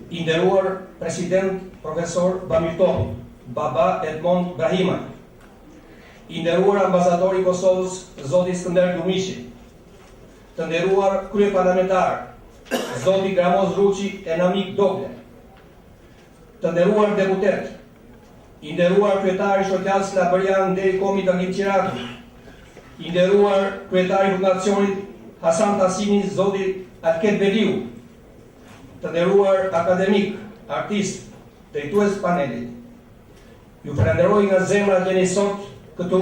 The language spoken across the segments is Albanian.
I nderuar President Profesor Bamitohi, Baba Edmond Brahima, I nderuar Ambasador I Kosovës, Zoti Skënder Dumishi, të nderuar kryeparlamentar, Zoti Gramoz Ruçi e Namik Dogle, të nderuar deputet, I nderuar kryetari Shoqatës Slabërian Deri Komi Dagim Qiratu, I nderuar kryetari Fundacionit Hasan Tasimi, Zoti Alket Beliu, të nderuar akademik, artist, drejtues panelit. Ju falenderoj nga zemra që jeni sot këtu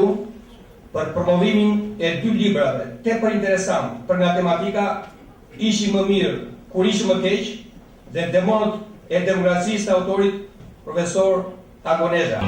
për promovimin e 2 librave tepër interesant për nga tematika Ishi më mirë kur ishi më keq dhe Demonët e demokracisë të autorit profesor Agoneza.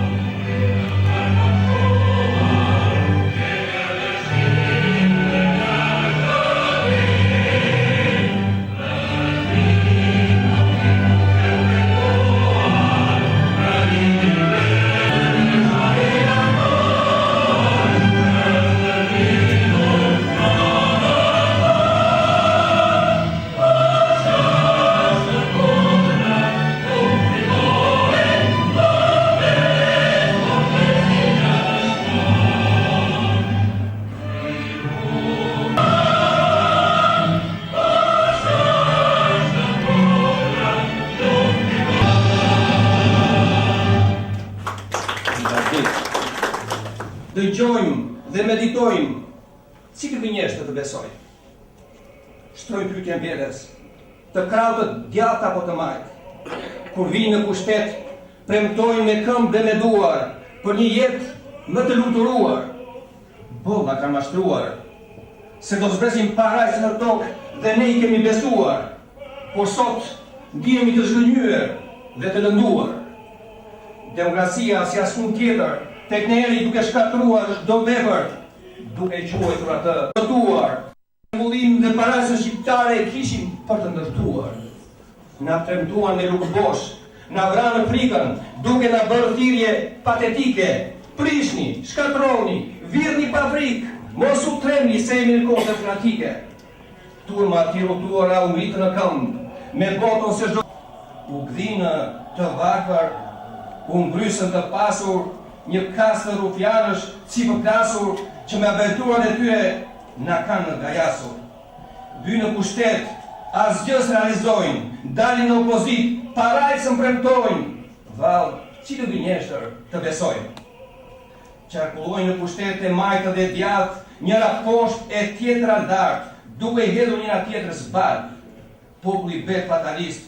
Dëgjojmë dhe meditojmë si këtë gënjeshtë të besoj. Shtrojmë pyetjen vjeles, të krautët djathtë apo të majtë. Kur vinë në pushtet, premtojnë me këmbë dhe me duar për një jetë më të luturuar. Bolla kanë mashtruar, se do zbresim parajs në tokë dhe ne I kemi besuar, por sot ndihemi të zhgënjyer dhe të lënduar. Demokracia si asnjë tjetër tek ne eri duke shkatruar çdo vepër, duke quajtur atë të duar. Mbullim dhe parajsën shqiptare e kishim për të ndërtuar. Na premtuan me lukë bosh, na vranë frikën, duke na bërë thirrje patetike. Prishni, shkatroni, virni pa frikë, mos u tremni se jemi në kohë demokratike. Turma të rrotuara u ngritën në këmbë, me boton se çdo u gdhinë të varfër, u ngrysën të pasur, një kastë rufianësh si përplasur që me aventurën e tyre na kanë në gajasur. Bynë në pushtet, asgjë realizojnë, dalin në opozit, parajsën premtojnë, vallë, si të gënjeshtër të besojnë. Qarkullojnë në pushtet e majtë dhe djathtë, njëra poshtë e tjetra lart, duke I hedhur njëra tjetrës balë. Populli bet fatalist